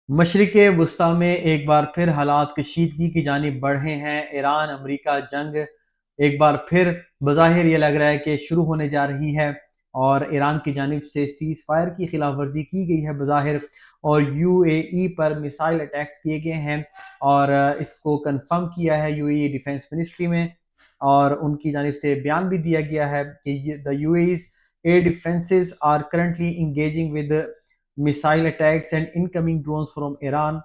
मशरिक़ वुस्ता में एक बार फिर हालात कशीदगी की जानिब बढ़े हैं। ईरान अमरीका जंग एक बार फिर बज़ाहिर ये लग रहा है कि शुरू होने जा रही है, और ईरान की जानिब से सीज़ फायर की खिलाफ वर्जी की गई है बज़ाहिर, और यूएई पर मिसाइल अटैक्स किए गए हैं। और इसको कंफर्म किया है यूएई डिफेंस मिनिस्ट्री में, और उनकी जानिब से बयान भी दिया गया है कि the UAE's air defences are currently engaging with missile attacks and incoming drones from Iran,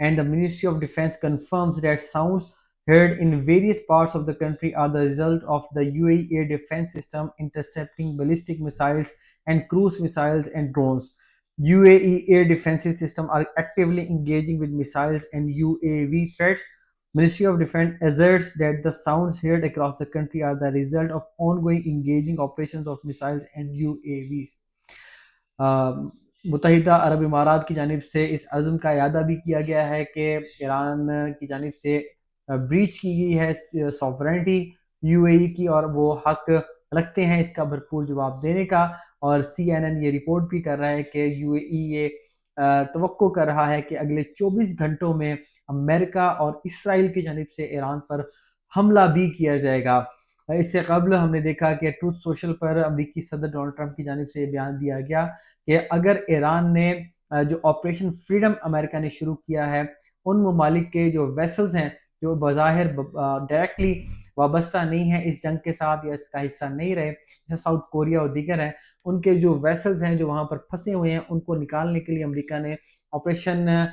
and the Ministry of Defense confirms that sounds heard in various parts of the country are the result of the UAE air defense system intercepting ballistic missiles and cruise missiles and drones. UAE air defense system are actively engaging with missiles and UAV threats. Ministry of Defense asserts that the sounds heard across the country are the result of ongoing engaging operations of missiles and UAVs. मुत्तहिदा अरब इमारात की जानिब से इस अज़्म का इरादा भी किया गया है कि ईरान की जानिब से ब्रीच की गई है सॉवरेनिटी यूएई की, और वो हक रखते हैं इसका भरपूर जवाब देने का। और सीएनएन ये रिपोर्ट भी कर रहा है कि यूएई ये तवक्को कर रहा है कि अगले 24 घंटों में अमेरिका और इसराइल की जानिब से ईरान पर हमला भी किया जाएगा। इससे कबल हमने देखा कि ट्रूथ सोशल पर अमेरिकी सदर डोनाल्ड ट्रंप की जानिब से बयान दिया गया कि अगर ईरान ने जो ऑपरेशन फ्रीडम अमेरिका ने शुरू किया है, उन ममालिक के जो वेसल्स हैं जो बज़ाहिर डायरेक्टली वाबस्ता नहीं है इस जंग के साथ या इसका हिस्सा नहीं रहे, जैसे साउथ कोरिया और दीगर हैं, उनके जो वेसल्स हैं जो वहाँ पर फंसे हुए हैं, उनको निकालने के लिए अमेरिका ने ऑपरेशन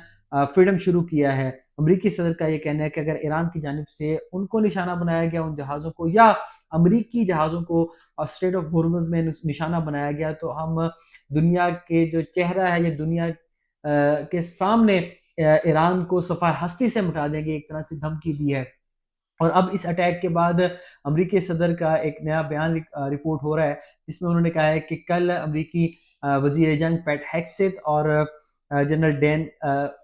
फ्रीडम शुरू किया है। अमेरिकी सदर का ये कहना है कि अगर ईरान की जानिब से उनको निशाना बनाया गया, उन जहाज़ों को या अमेरिकी जहाज़ों को स्ट्रेट ऑफ हॉर्मुज़ में निशाना बनाया गया, तो हम दुनिया के जो चेहरा है, ये दुनिया के सामने ईरान को सफ़ा हस्ती से मिटा देंगे, एक तरह से धमकी दी है। और अब इस अटैक के बाद अमेरिकी सदर का एक नया बयान रिपोर्ट हो रहा है, जिसमें उन्होंने कहा है कि कल अमेरिकी वज़ीर जंग पैट हेग्सेथ और जनरल डैन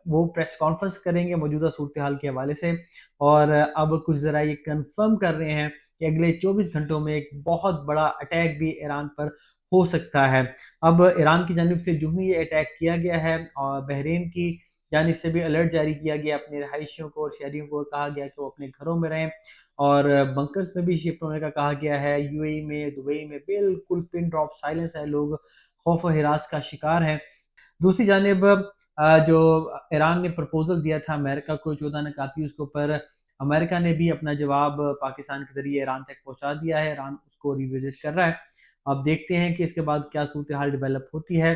वो प्रेस कॉन्फ्रेंस करेंगे मौजूदा सूरत हाल के हवाले से, और अब कुछ ज़रा ये कंफर्म कर रहे हैं कि अगले 24 घंटों में एक बहुत बड़ा अटैक भी ईरान पर हो सकता है। अब ईरान की जानिब से जो ही ये अटैक किया गया है, और बहरीन की जानिब से भी अलर्ट जारी किया गया, अपने रहायशियों को और शहरियों को कहा गया कि वो अपने घरों में रहें, और बंकर्स में भी शिफ्ट होने का कहा गया है। यूएई में, दुबई में बिल्कुल पिन ड्रॉप साइलेंस है, लोग खौफ और हिरास का शिकार हैं। दूसरी जानिब जो ईरान ने प्रपोजल दिया था अमेरिका को 14 नकाती, उसके ऊपर अमेरिका ने भी अपना जवाब पाकिस्तान के ज़रिए ईरान तक पहुँचा दिया है। ईरान उसको रिविज़िट कर रहा है। अब देखते हैं कि इसके बाद क्या सूरत हाल डेवलप होती है।